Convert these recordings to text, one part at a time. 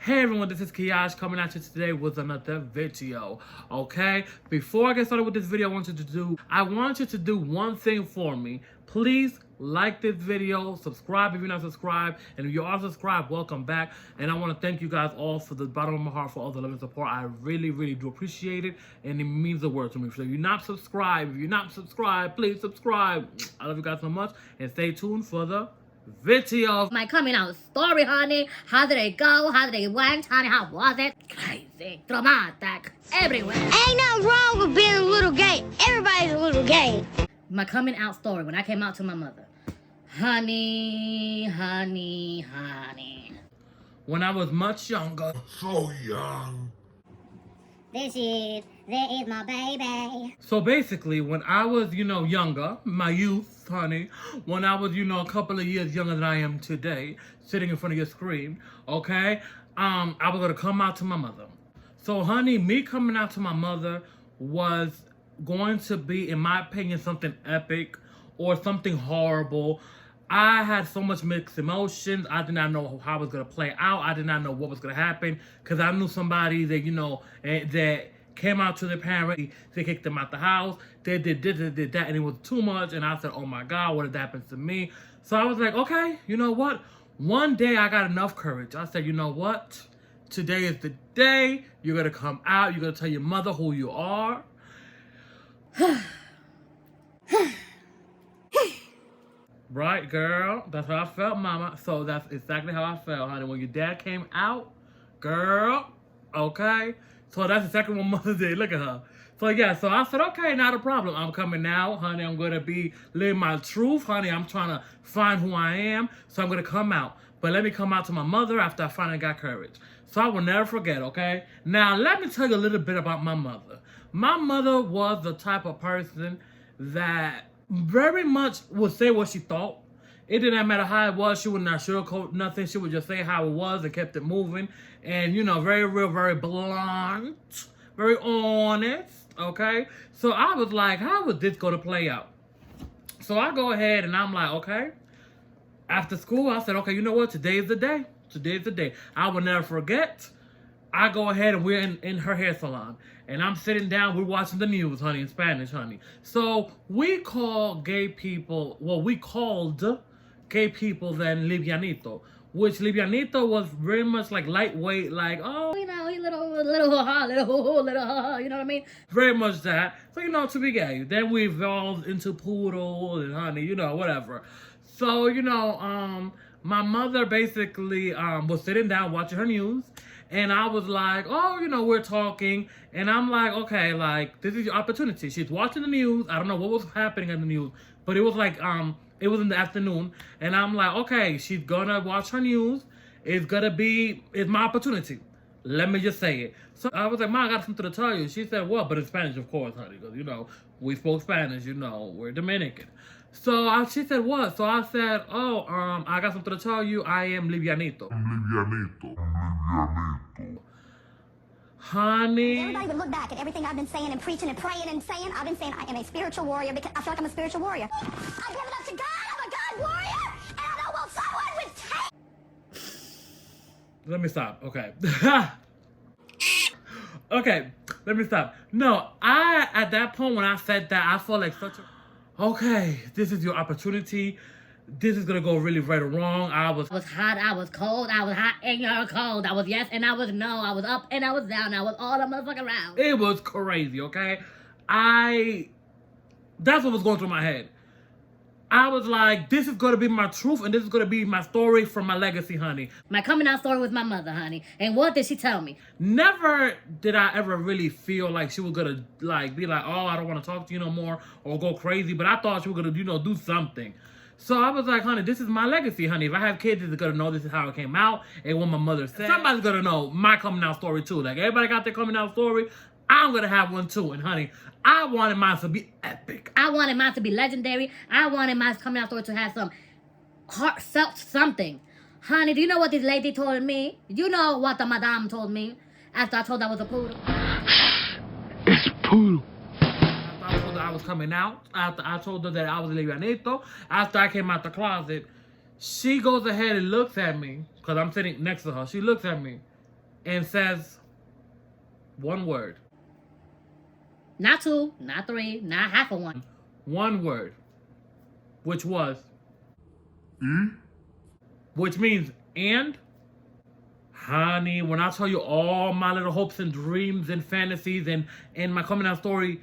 Hey everyone, this is Kiyash coming at you today with another video, okay? Before I get started with this video, I want you to do one thing for me. Please like this video, subscribe if you're not subscribed, and if you are subscribed, welcome back. And I want to thank you guys all for the bottom of my heart for all the love and support. I really, really do appreciate it, and it means the world to me. So if you're not subscribed, please subscribe. I love you guys so much, and stay tuned for the video. My coming out story, honey. How did it go? How did it went, honey? How was it? Crazy, dramatic, everywhere. Ain't nothing wrong with being a little gay. Everybody's a little gay. My coming out story when I came out to my mother. Honey, honey, honey. When I was much younger. So young. This is my baby. So basically, when I was, younger, my youth, honey, when I was, a couple of years younger than I am today, sitting in front of your screen, okay, I was going to come out to my mother. So, honey, me coming out to my mother was going to be, in my opinion, something epic or something horrible. I had so much mixed emotions. I did not know how it was going to play out. I did not know what was going to happen because I knew somebody that, that came out to their parents. They kicked them out the house. They did that, and it was too much. And I said, oh my God, what did happen to me? So I was like, okay, you know what? One day I got enough courage. I said, you know what? Today is the day. You're going to come out. You're going to tell your mother who you are. Right, girl? That's how I felt, mama. So that's exactly how I felt, honey. When your dad came out, girl, okay? So that's exactly what mother did. Look at her. So yeah, so I said, okay, not a problem. I'm coming out, honey. I'm going to be living my truth, honey. I'm trying to find who I am. So I'm going to come out. But let me come out to my mother after I finally got courage. So I will never forget, okay? Now, let me tell you a little bit about my mother. My mother was the type of person that very much would say what she thought. It didn't matter how it was. She would not sugarcoat nothing. She would just say how it was and kept it moving. And, very real, very blunt, very honest, okay? So I was like, how was this going to play out? So I go ahead and I'm like, okay. After school, I said, okay, you know what? Today is the day. Today is the day. I will never forget. I go ahead and we're in her hair salon. And I'm sitting down, we're watching the news, honey, in Spanish, honey. So we called gay people gay people then livianito, which livianito was very much like lightweight, like, oh, He little ha, little ha, you know what I mean? very much that. So, to be gay. Then we evolved into poodle and honey, whatever. So, my mother basically was sitting down watching her news. And I was like, oh, we're talking. And I'm like, okay, like, this is your opportunity. She's watching the news. I don't know what was happening in the news. But it was like, it was in the afternoon. And I'm like, okay, she's gonna watch her news. It's my opportunity. Let me just say it. So I was like, Mom, I got something to tell you. She said, what? But in Spanish, of course, honey. Because, we spoke Spanish, we're Dominican. So she said, what? So I said, oh, I got something to tell you. I am livianito. Honey. Everybody would look back at everything I've been saying and preaching and praying and saying. I've been saying I am a spiritual warrior because I feel like I'm a spiritual warrior. I give it up to God. I'm a God warrior. And I know what someone would take. Let me stop. Okay. Okay, let me stop. No, at that point when I said that, I felt like okay, this is your opportunity. This is gonna go really right or wrong. I was hot, I was cold, I was hot and you're cold. I was yes and I was no. I was up and I was down. I was all the motherfucking around. It was crazy, okay? That's what was going through my head. I was like, this is going to be my truth, and this is going to be my story from my legacy, honey. My coming out story with my mother, honey. And what did she tell me? Never did I ever really feel like she was going to, be like, oh, I don't want to talk to you no more, or go crazy. But I thought she was going to, do something. So I was like, honey, this is my legacy, honey. If I have kids, they're going to know this is how it came out, and what my mother said. Somebody's going to know my coming out story, too. Like, everybody got their coming out story. I'm going to have one, too. And, honey, I wanted mine to be epic. I wanted mine to be legendary. I wanted my coming out story to have some heartfelt something. Honey, do you know what this lady told me? You know what the madame told me after I told her I was a poodle? It's poodle. After I told her I was coming out, after I told her that I was a livianito, after I came out the closet, she goes ahead and looks at me, because I'm sitting next to her. She looks at me, and says one word. Not two, not three, not half of one. One word. Which was? Which means and? Honey, when I tell you all my little hopes and dreams and fantasies and my coming out story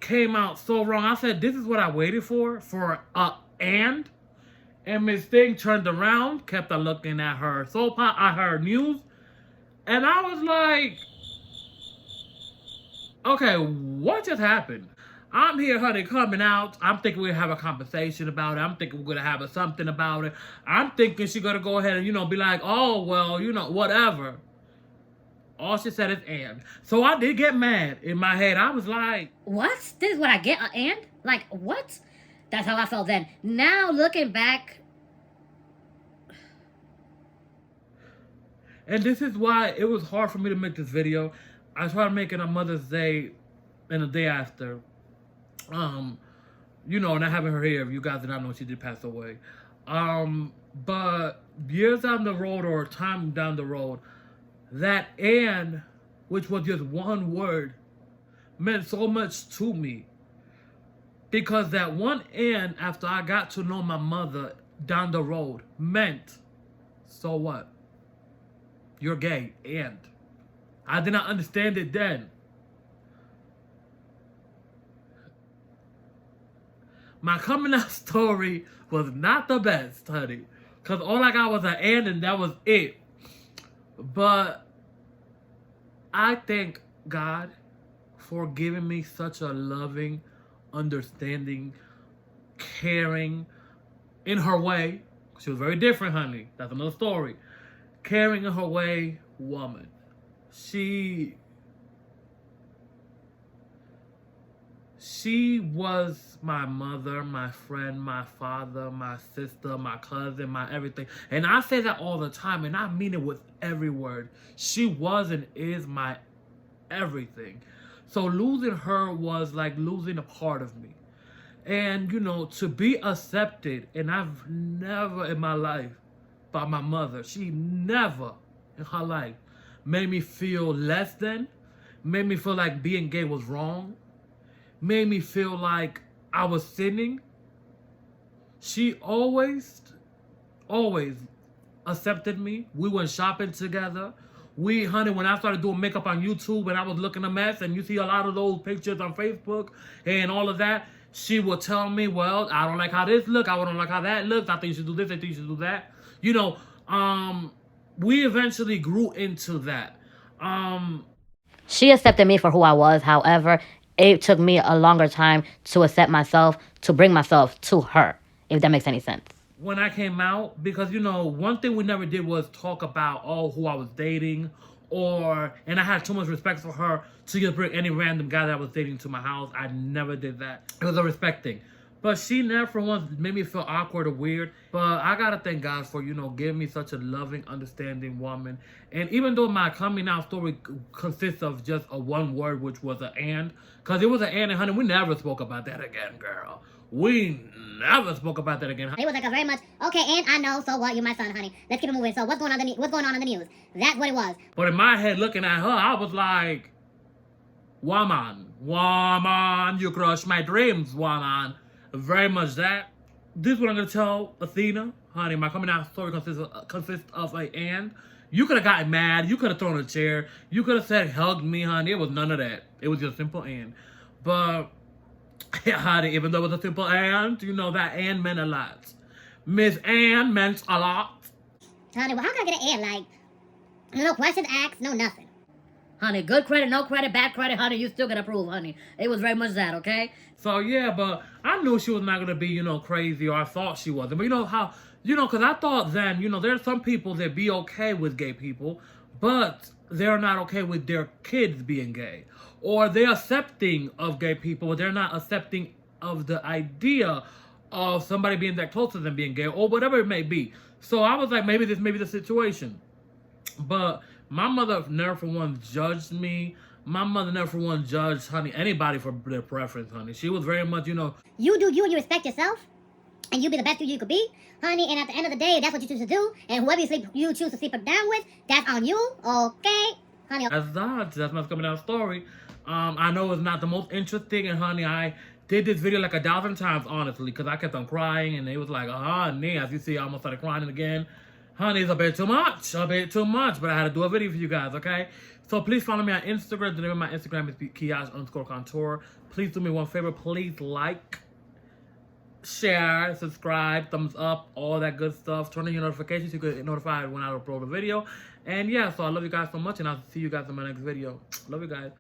came out so wrong. I said, this is what I waited for a and? And Miss Thing turned around, kept on looking at her soap at her news, and I was like, okay, what just happened? I'm here, honey, coming out. I'm thinking we're gonna have a conversation about it. I'm thinking we're gonna have something about it. I'm thinking she's gonna go ahead and, be like, oh, well, whatever. All she said is and. So I did get mad in my head. I was like, What? This is what I get? And? Like, what? That's how I felt then. Now, looking back. and this is why it was hard for me to make this video. I tried making a Mother's Day and the day after. Not having her here. You guys did not know she did pass away. But years down the road or time down the road, that and, which was just one word, meant so much to me. Because that one and, after I got to know my mother down the road, meant, so what? You're gay, and. I did not understand it then. My coming out story was not the best, honey. Because all I got was an and that was it. But I thank God for giving me such a loving, understanding, caring, in her way. She was very different, honey. That's another story. Caring in her way woman. She was my mother, my friend, my father, my sister, my cousin, my everything. And I say that all the time, and I mean it with every word. She was and is my everything. So losing her was like losing a part of me. And, to be accepted, and I've never in my life, by my mother, she never in her life made me feel less than, made me feel like being gay was wrong, made me feel like I was sinning. She always accepted me. We went shopping together. Honey, when I started doing makeup on YouTube and I was looking a mess, and you see a lot of those pictures on Facebook and all of that, she would tell me, well, I don't like how this looks. I don't like how that looks. I think you should do this. I think you should do that. We eventually grew into that. She accepted me for who I was. However, it took me a longer time to accept myself, to bring myself to her, if that makes any sense. When I came out, because, one thing we never did was talk about, who I was dating, and I had too much respect for her to just bring any random guy that I was dating to my house. I never did that. It was a respect thing. But she never for once made me feel awkward or weird. But I gotta thank God for, giving me such a loving, understanding woman. And even though my coming out story consists of just a one word, which was an and, because it was an and honey, we never spoke about that again, girl. We never spoke about that again. It was like a very much, okay, and I know, so what, you're my son, honey. Let's keep it moving. So what's going on in the news? That's what it was. But in my head, looking at her, I was like, woman, you crushed my dreams, woman. Very much that. This is what I'm going to tell Athena. Honey, my coming out story consists of a and. You could have gotten mad. You could have thrown a chair. You could have said, hug me, honey. It was none of that. It was just simple and. But, honey, even though it was a simple and, that and meant a lot. Miss Ann meant a lot. Honey, well, how can I get an and? Like, no questions asked, no nothing. Honey, good credit, no credit, bad credit, honey, you still gotta prove, honey. It was very much that, okay? So, yeah, but I knew she was not going to be, crazy, or I thought she wasn't. But how, because I thought then, there's some people that be okay with gay people, but they're not okay with their kids being gay. Or they're accepting of gay people, but they're not accepting of the idea of somebody being that close to them being gay, or whatever it may be. So I was like, maybe this may be the situation. But my mother never for one judged me. My mother never for one judged, honey, anybody for their preference, honey. She was very much, You do you and you respect yourself. and you be the best you could be, honey. And at the end of the day, that's what you choose to do. And whoever you choose to sleep down with, that's on you, okay, honey. That's my coming out story. I know it's not the most interesting, and honey, I did this video like 1,000 times, honestly, because I kept on crying, and it was like, honey, as you see, I almost started crying again. Honey, it's a bit too much, but I had to do a video for you guys, okay? So please follow me on Instagram. The name of my Instagram is Kiash_contour. Please do me one favor. Please like, share, subscribe, thumbs up, all that good stuff. Turn on your notifications so you get notified when I upload a video. And yeah, so I love you guys so much, and I'll see you guys in my next video. Love you guys.